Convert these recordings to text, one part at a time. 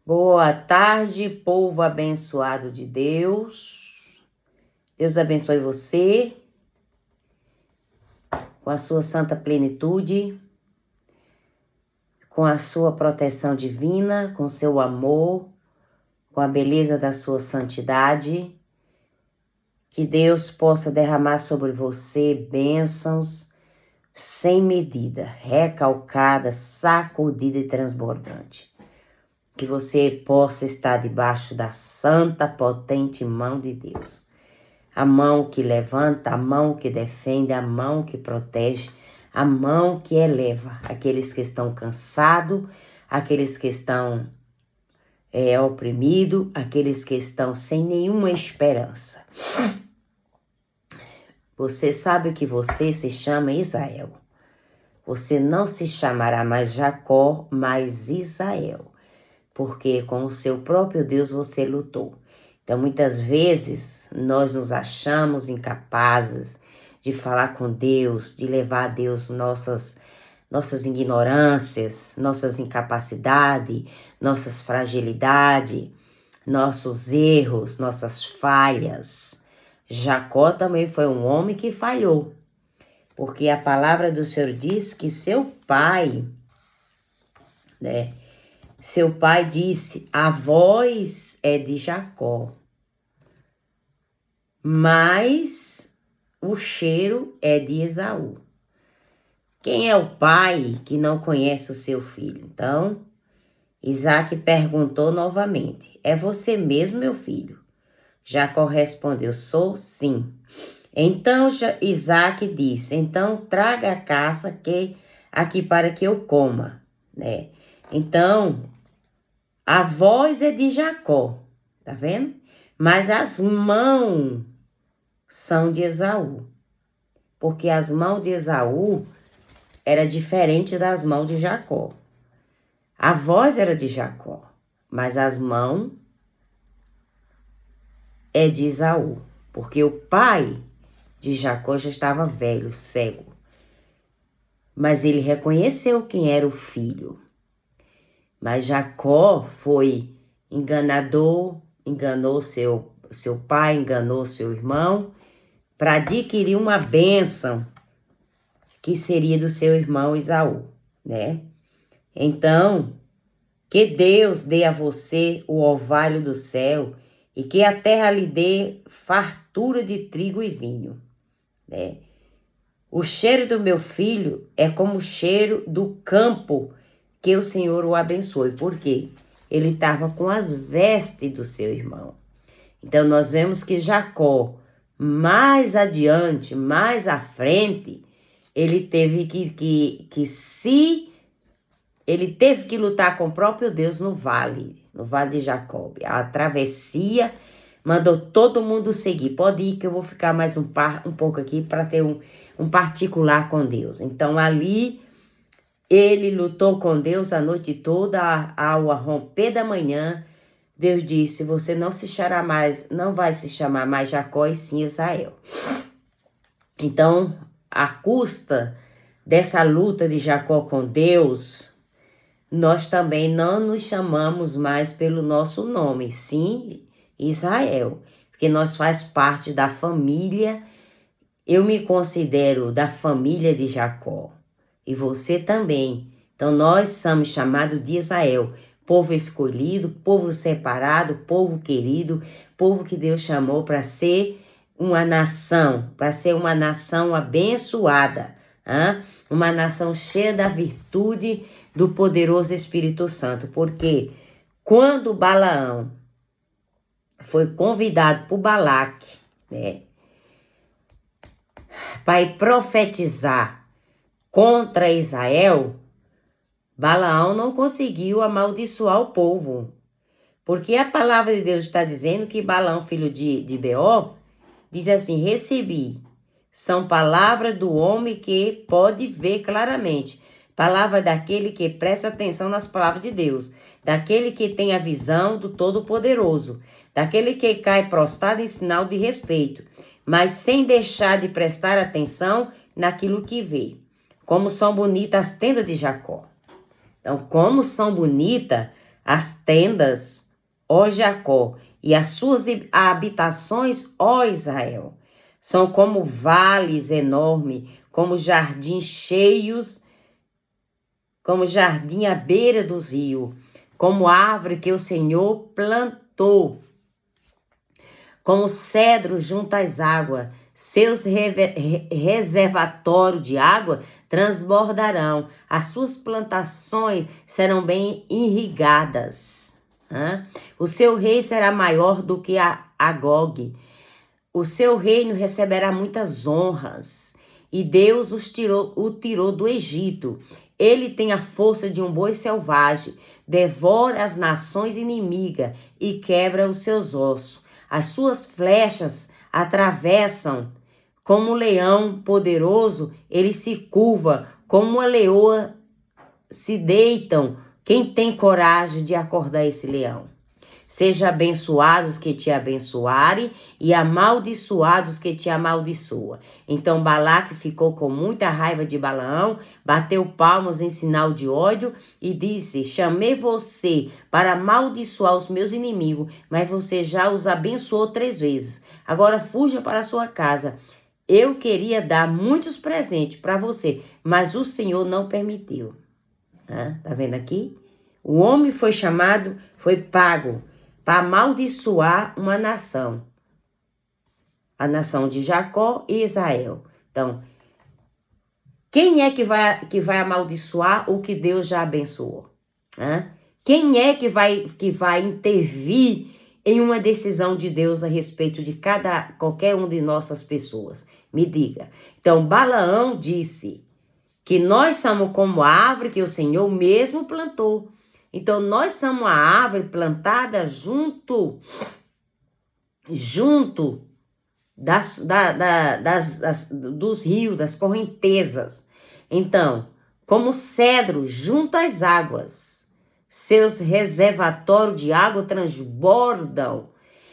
Boa tarde, povo abençoado de Deus. Deus abençoe você com a sua santa plenitude, com a sua proteção divina, com seu amor, com a beleza da sua santidade. Que Deus possa derramar sobre você bênçãos sem medida, recalcada, sacudida e transbordante. Que você possa estar debaixo da santa, potente mão de Deus. A mão que levanta, a mão que defende, a mão que protege, a mão que eleva aqueles que estão cansados, aqueles que estão oprimidos, aqueles que estão sem nenhuma esperança. Você sabe que você se chama Israel. Você não se chamará mais Jacó, mas Israel. Porque com o seu próprio Deus você lutou. Então, muitas vezes, nós nos achamos incapazes de falar com Deus, de levar a Deus nossas ignorâncias, nossas incapacidades, nossas fragilidades, nossos erros, nossas falhas. Jacó também foi um homem que falhou, porque a palavra do Senhor diz que seu pai disse, a voz é de Jacó, mas o cheiro é de Esaú. Quem é o pai que não conhece o seu filho? Então, Isaac perguntou novamente, é você mesmo, meu filho? Jacó respondeu, sou sim. Então Isaac disse, então traga a caça aqui para que eu coma, né? Então, a voz é de Jacó, tá vendo? Mas as mãos são de Esaú. Porque as mãos de Esaú era diferente das mãos de Jacó. A voz era de Jacó, mas as mãos é de Esaú. Porque o pai de Jacó já estava velho, cego. Mas ele reconheceu quem era o filho. Mas Jacó foi enganador, enganou seu pai, enganou seu irmão, para adquirir uma bênção que seria do seu irmão Esaú, né? Então, que Deus dê a você o orvalho do céu e que a terra lhe dê fartura de trigo e vinho, né? O cheiro do meu filho é como o cheiro do campo, que o Senhor o abençoe. Por quê? Ele estava com as vestes do seu irmão. Então, nós vemos que Jacó, mais adiante, mais à frente, ele teve ele teve que lutar com o próprio Deus no vale de Jacob. A travessia mandou todo mundo seguir. Pode ir que eu vou ficar mais um pouco aqui para ter um particular com Deus. Então, ali ele lutou com Deus a noite toda, ao romper da manhã. Deus disse, você não vai se chamar mais Jacó e sim Israel. Então, à custa dessa luta de Jacó com Deus, nós também não nos chamamos mais pelo nosso nome, sim Israel. Porque nós faz parte da família, eu me considero da família de Jacó. E você também. Então, nós somos chamados de Israel. Povo escolhido, povo separado, povo querido, povo que Deus chamou para ser uma nação abençoada, uma nação cheia da virtude do poderoso Espírito Santo. Porque quando Balaão foi convidado por Balaque, né, para profetizar contra Israel, Balaão não conseguiu amaldiçoar o povo. Porque a palavra de Deus está dizendo que Balaão, filho de Beor, diz assim, recebi. São palavras do homem que pode ver claramente. Palavra daquele que presta atenção nas palavras de Deus. Daquele que tem a visão do Todo-Poderoso. Daquele que cai prostrado em sinal de respeito. Mas sem deixar de prestar atenção naquilo que vê. Como são bonitas as tendas de Jacó. Então, como são bonitas as tendas, ó Jacó, e as suas habitações, ó Israel. São como vales enormes, como jardins cheios, como jardim à beira dos rios, como árvore que o Senhor plantou, como cedro junto às águas. Seus reservatórios de água transbordarão, as suas plantações serão bem irrigadas. O seu rei será maior do que Agog. O seu reino receberá muitas honras. E Deus o tirou do Egito. Ele tem a força de um boi selvagem, devora as nações inimigas e quebra os seus ossos. As suas flechas atravessam como um leão poderoso, ele se curva, como uma leoa se deitam. Quem tem coragem de acordar esse leão? Seja abençoados que te abençoarem e amaldiçoados que te amaldiçoam. Então Balaque ficou com muita raiva de Balaão, bateu palmas em sinal de ódio e disse: chamei você para amaldiçoar os meus inimigos, mas você já os abençoou 3 vezes. Agora fuja para a sua casa. Eu queria dar muitos presentes para você, mas o Senhor não permitiu. Tá vendo aqui? O homem foi chamado, foi pago para amaldiçoar uma nação. A nação de Jacó e Israel. Então, quem é que vai amaldiçoar o que Deus já abençoou? Quem é que vai intervir em uma decisão de Deus a respeito de qualquer um de nossas pessoas? Me diga. Então, Balaão disse que nós somos como a árvore que o Senhor mesmo plantou. Então, nós somos a árvore plantada junto dos rios, das correntezas. Então, como cedro junto às águas, seus reservatórios de água transbordam,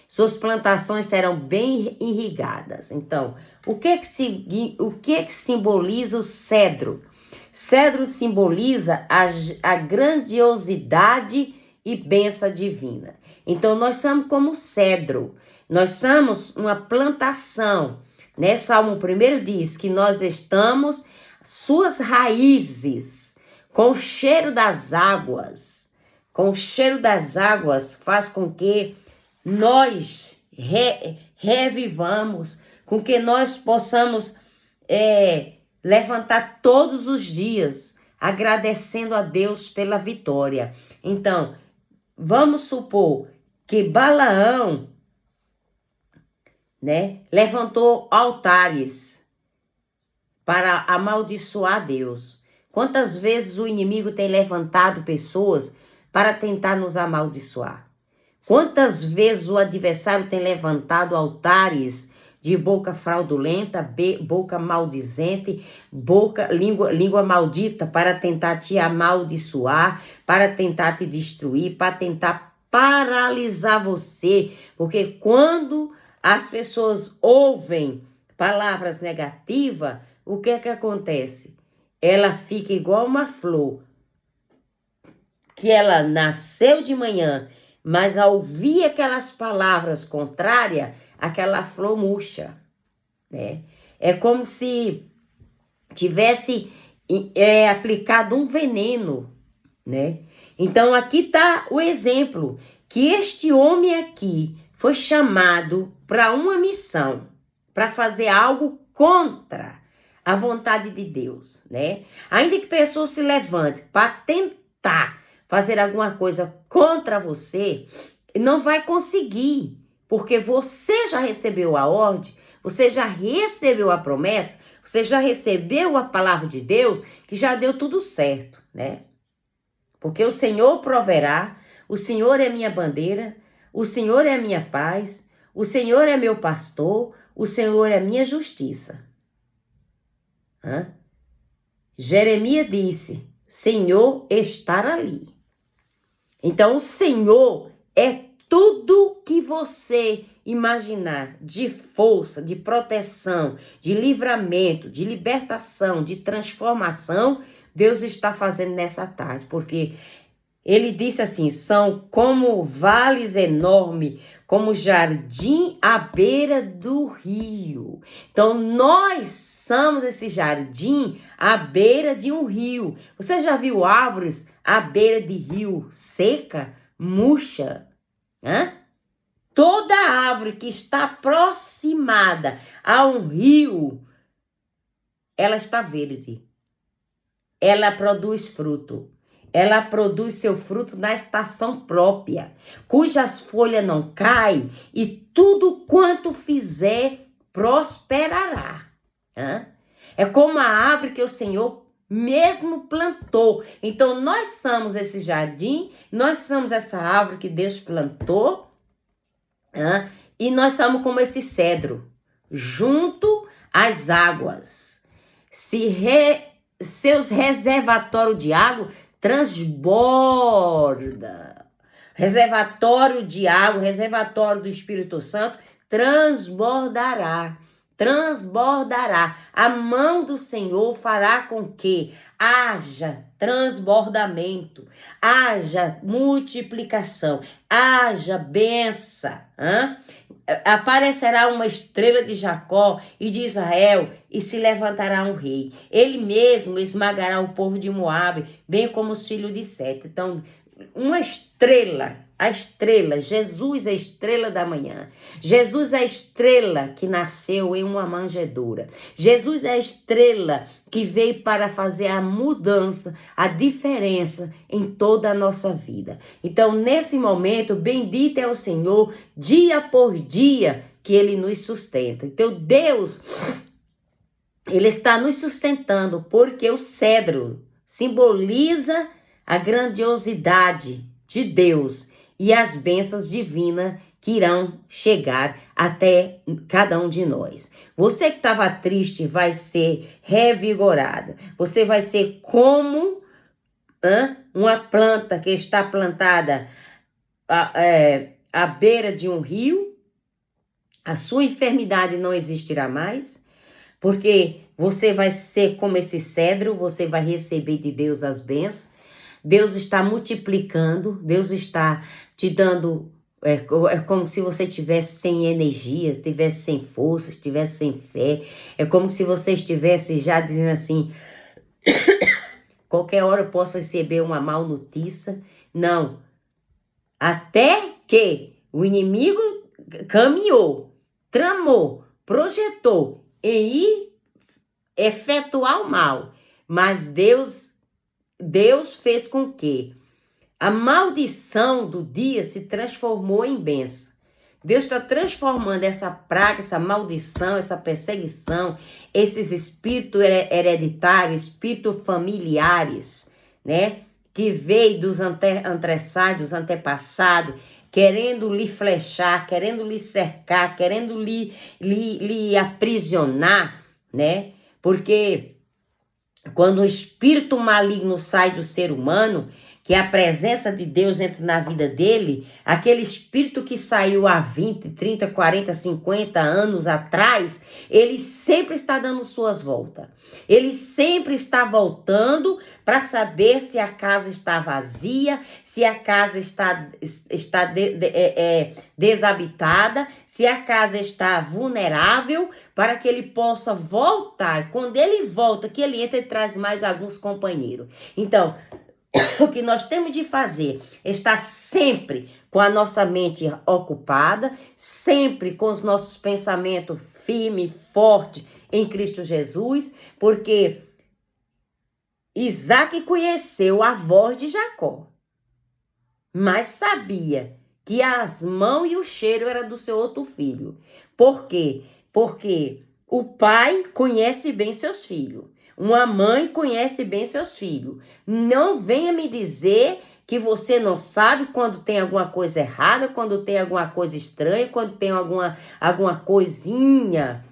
suas plantações serão bem irrigadas. Então, o que que simboliza o cedro? Cedro simboliza a grandiosidade e bênção divina. Então, nós somos como cedro. Nós somos uma plantação. Né? Salmo 1 diz que nós estamos, suas raízes, com o cheiro das águas. Com o cheiro das águas faz com que nós revivamos, com que nós possamos levantar todos os dias, agradecendo a Deus pela vitória. Então, vamos supor que Balaão, levantou altares para amaldiçoar Deus. Quantas vezes o inimigo tem levantado pessoas para tentar nos amaldiçoar? Quantas vezes o adversário tem levantado altares de boca fraudulenta, boca maldizente, língua maldita para tentar te amaldiçoar, para tentar te destruir, para tentar paralisar você. Porque quando as pessoas ouvem palavras negativas, o que é que acontece? Ela fica igual uma flor, que ela nasceu de manhã, mas ao ouvir aquelas palavras contrárias, aquela flor murcha, né? É como se tivesse aplicado um veneno, né? Então aqui está o exemplo, que este homem aqui foi chamado para uma missão, para fazer algo contra a vontade de Deus, né? Ainda que pessoas se levantem para tentar fazer alguma coisa contra você, não vai conseguir, porque você já recebeu a ordem, você já recebeu a promessa, você já recebeu a palavra de Deus, que já deu tudo certo, né? Porque o Senhor proverá, o Senhor é minha bandeira, o Senhor é a minha paz, o Senhor é meu pastor, o Senhor é minha justiça. Jeremias disse, Senhor estar ali. Então, o Senhor é tudo que você imaginar de força, de proteção, de livramento, de libertação, de transformação, Deus está fazendo nessa tarde. Porque Ele disse assim, são como vales enormes, como jardim à beira do rio. Então, nós somos esse jardim à beira de um rio. Você já viu árvores à beira de rio seca, murcha? Hã? Toda árvore que está aproximada a um rio, ela está verde. Ela produz fruto. Ela produz seu fruto na estação própria, cujas folhas não caem e tudo quanto fizer prosperará. É como a árvore que o Senhor mesmo plantou. Então, nós somos esse jardim, nós somos essa árvore que Deus plantou, e nós somos como esse cedro, junto às águas. Seus reservatórios de água transborda. Reservatório de água, reservatório do Espírito Santo transbordará. Transbordará. A mão do Senhor fará com que haja transbordamento, haja multiplicação, haja bênção. Aparecerá uma estrela de Jacó e de Israel, e se levantará um rei. Ele mesmo esmagará o povo de Moabe, bem como os filhos de Sete. Então, uma estrela, a estrela, Jesus é a estrela da manhã. Jesus é a estrela que nasceu em uma manjedoura. Jesus é a estrela que veio para fazer a mudança, a diferença em toda a nossa vida. Então, nesse momento, bendito é o Senhor, dia por dia, que Ele nos sustenta. Então, Deus, Ele está nos sustentando, porque o cedro simboliza a grandiosidade de Deus e as bênçãos divinas que irão chegar até cada um de nós. Você que estava triste vai ser revigorado. Você vai ser como uma planta que está plantada à beira de um rio. A sua enfermidade não existirá mais, porque você vai ser como esse cedro, você vai receber de Deus as bênçãos. Deus está multiplicando, Deus está te dando, é como se você estivesse sem energia, estivesse sem força, estivesse sem fé. É como se você estivesse já dizendo assim, qualquer hora eu posso receber uma má notícia. Não, até que o inimigo caminhou, tramou, projetou em efetuar o mal, mas Deus fez com que a maldição do dia se transformou em bênção. Deus está transformando essa praga, essa maldição, essa perseguição, esses espíritos hereditários, espíritos familiares, né? Que veio dos antepassados, querendo lhe flechar, querendo lhe cercar, querendo lhe aprisionar, né? Porque quando o espírito maligno sai do ser humano, que a presença de Deus entra na vida dele, aquele espírito que saiu há 20, 30, 40, 50 anos atrás, ele sempre está dando suas voltas. Ele sempre está voltando para saber se a casa está vazia, se a casa está desabitada, se a casa está vulnerável, para que ele possa voltar. Quando ele volta, que ele entra e traz mais alguns companheiros. Então, o que nós temos de fazer é estar sempre com a nossa mente ocupada, sempre com os nossos pensamentos firmes, fortes em Cristo Jesus, porque Isaac conheceu a voz de Jacó, mas sabia que as mãos e o cheiro era do seu outro filho. Por quê? Porque o pai conhece bem seus filhos. Uma mãe conhece bem seus filhos. Não venha me dizer que você não sabe quando tem alguma coisa errada, quando tem alguma coisa estranha, quando tem alguma coisinha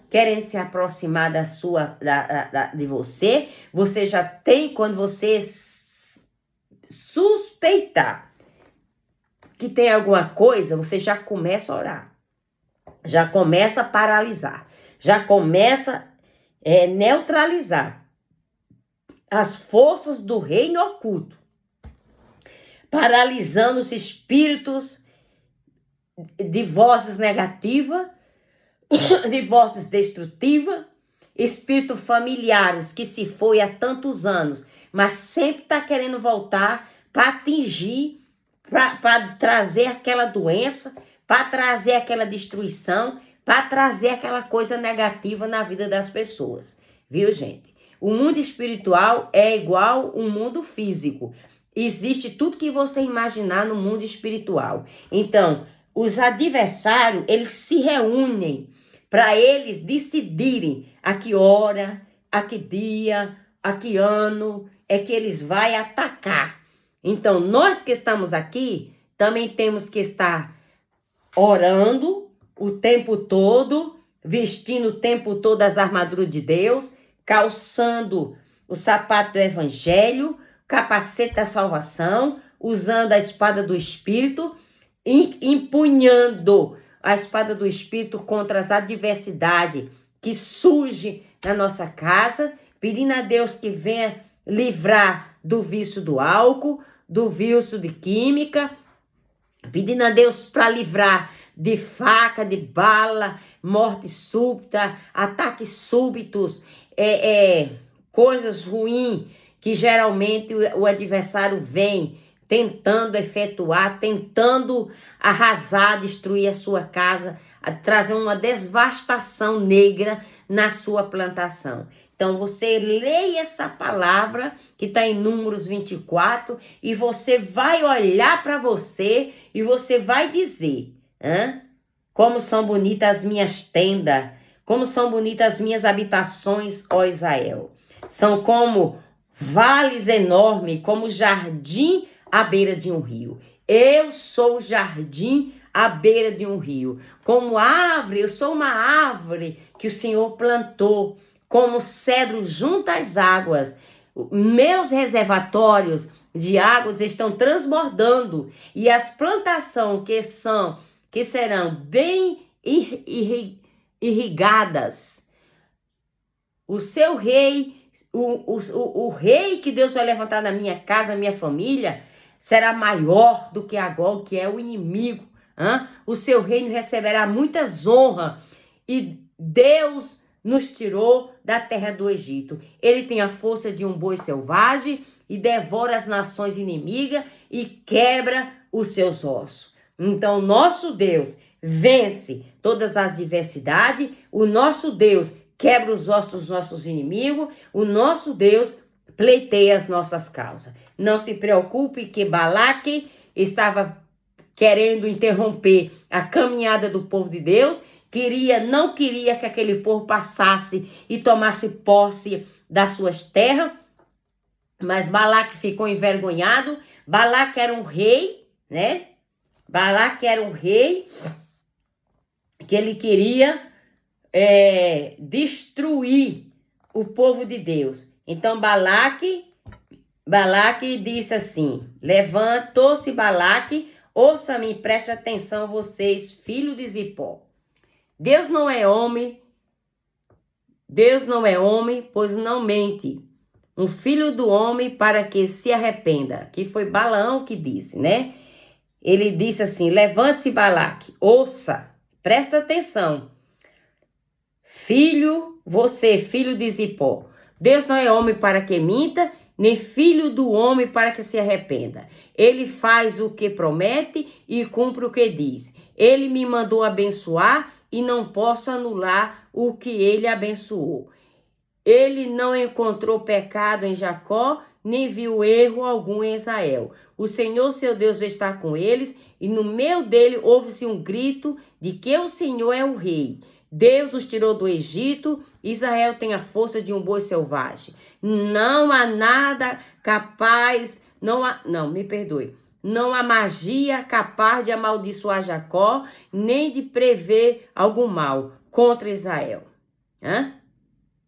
querendo se aproximar de você. Você já tem, quando você suspeitar que tem alguma coisa, você já começa a orar. Já começa a paralisar. Já começa neutralizar as forças do reino oculto. paralisando os espíritos de vozes negativas, de vozes destrutivas, espíritos familiares que se foi há tantos anos, mas sempre está querendo voltar para atingir, para trazer aquela doença, para trazer aquela destruição, para trazer aquela coisa negativa na vida das pessoas. Viu, gente? O mundo espiritual é igual um mundo físico. Existe tudo que você imaginar no mundo espiritual. Então, os adversários, eles se reúnem para eles decidirem a que hora, a que dia, a que ano é que eles vão atacar. Então, nós que estamos aqui, também temos que estar orando o tempo todo, vestindo o tempo todo as armaduras de Deus, calçando o sapato do evangelho, capacete da salvação, usando a espada do Espírito, empunhando a espada do Espírito contra as adversidades que surgem na nossa casa, pedindo a Deus que venha livrar do vício do álcool, do vício de química, pedindo a Deus para livrar de faca, de bala, morte súbita, ataques súbitos, coisas ruins que geralmente o adversário vem tentando efetuar, tentando arrasar, destruir a sua casa, trazer uma devastação negra na sua plantação. Então, você leia essa palavra que está em Números 24 e você vai olhar para você e você vai dizer, como são bonitas as minhas tendas, como são bonitas as minhas habitações, ó Israel. São como vales enormes, como jardim à beira de um rio. Eu sou o jardim à beira de um rio. Como árvore, eu sou uma árvore que o Senhor plantou, como cedro junto às águas. Meus reservatórios de águas estão transbordando e as plantações que serão bem irrigadas. O seu rei, o rei que Deus vai levantar na minha casa, na minha família, será maior do que agora, que é o inimigo. O seu reino receberá muitas honras e Deus nos tirou da terra do Egito. Ele tem a força de um boi selvagem e devora as nações inimigas e quebra os seus ossos. Então, nosso Deus vence todas as adversidades, o nosso Deus quebra os ossos dos nossos inimigos, o nosso Deus pleiteia as nossas causas. Não se preocupe que Balaque estava querendo interromper a caminhada do povo de Deus, não queria que aquele povo passasse e tomasse posse das suas terras, mas Balaque ficou envergonhado. Balaque era um rei, né? Balaque era um rei que ele queria destruir o povo de Deus. Então Balaque disse assim: levantou-se Balaque, ouça-me e preste atenção vocês, filho de Zipó. Deus não é homem, pois não mente. Um filho do homem para que se arrependa. Que foi Balaão que disse, né? Ele disse assim: levante-se Balaque, ouça, presta atenção. Filho de Zipó. Deus não é homem para que minta, nem filho do homem para que se arrependa. Ele faz o que promete e cumpre o que diz. Ele me mandou abençoar e não posso anular o que ele abençoou. Ele não encontrou pecado em Jacó, nem viu erro algum em Israel. O Senhor, seu Deus, está com eles, e no meio dele ouve-se um grito de que o Senhor é o rei. Deus os tirou do Egito, Israel tem a força de um boi selvagem. Não há nada capaz, não há magia capaz de amaldiçoar Jacó, nem de prever algum mal contra Israel.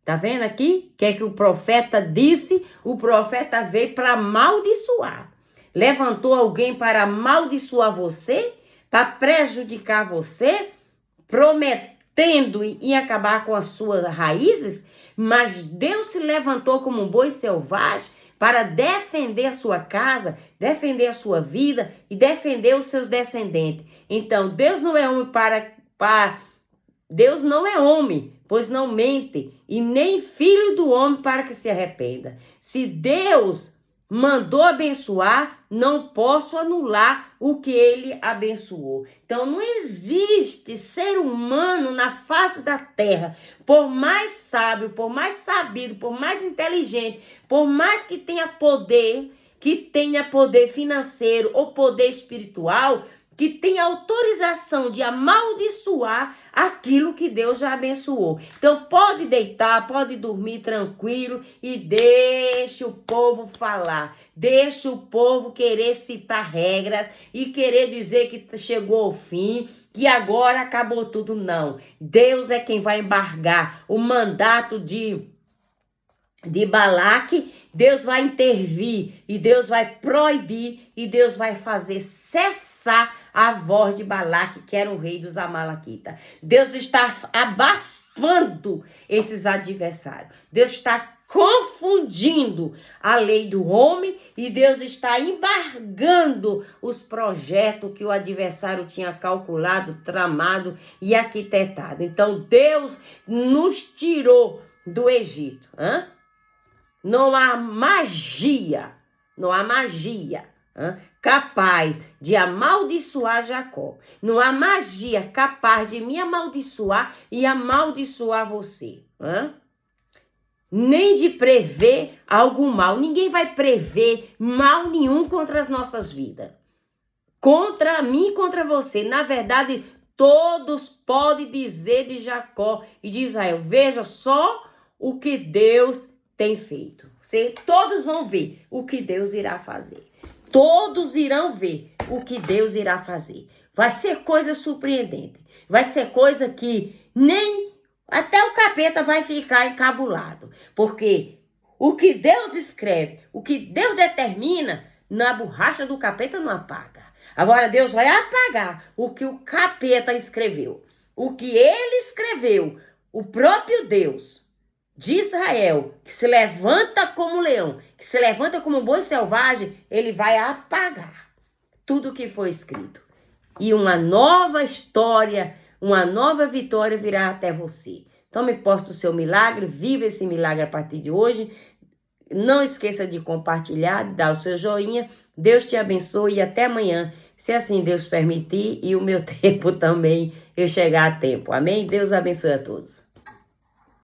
Tá vendo aqui? O que é que o profeta disse? O profeta veio para amaldiçoar. Levantou alguém para amaldiçoar você, para prejudicar você, tendo em acabar com as suas raízes, mas Deus se levantou como um boi selvagem para defender a sua casa, defender a sua vida e defender os seus descendentes. Então, Deus não é homem Deus não é homem, pois não mente, e nem filho do homem para que se arrependa. Se Deus mandou abençoar, não posso anular o que ele abençoou. Então, não existe ser humano na face da terra, por mais sábio, por mais sabido, por mais inteligente, por mais que tenha poder financeiro ou poder espiritual, que tem autorização de amaldiçoar aquilo que Deus já abençoou. Então pode deitar, pode dormir tranquilo e deixe o povo falar. Deixe o povo querer citar regras e querer dizer que chegou ao fim, que agora acabou tudo. Não. Deus é quem vai embargar o mandato de Balaque. Deus vai intervir e Deus vai proibir e Deus vai fazer cessar a voz de Balaque, que era o rei dos Amalequitas. Deus está abafando esses adversários. Deus está confundindo a lei do homem e Deus está embargando os projetos que o adversário tinha calculado, tramado e arquitetado. Então Deus nos tirou do Egito. Não há magia capaz de amaldiçoar Jacó. Não há magia capaz de me amaldiçoar e amaldiçoar você. Nem de prever algum mal. Ninguém vai prever mal nenhum contra as nossas vidas. Contra mim e contra você. Na verdade, todos podem dizer de Jacó e de Israel: veja só o que Deus tem feito. Todos vão ver o que Deus irá fazer. Todos irão ver o que Deus irá fazer. Vai ser coisa surpreendente. Vai ser coisa que nem até o capeta vai ficar encabulado. Porque o que Deus escreve, o que Deus determina, na borracha do capeta não apaga. Agora Deus vai apagar o que o capeta escreveu. O que ele escreveu, o próprio Deus de Israel, que se levanta como leão, que se levanta como um boi selvagem, ele vai apagar tudo o que foi escrito. E uma nova história, uma nova vitória virá até você. Tome posse do seu milagre, viva esse milagre a partir de hoje. Não esqueça de compartilhar, de dar o seu joinha. Deus te abençoe e até amanhã, se assim Deus permitir e o meu tempo também, eu chegar a tempo. Amém? Deus abençoe a todos.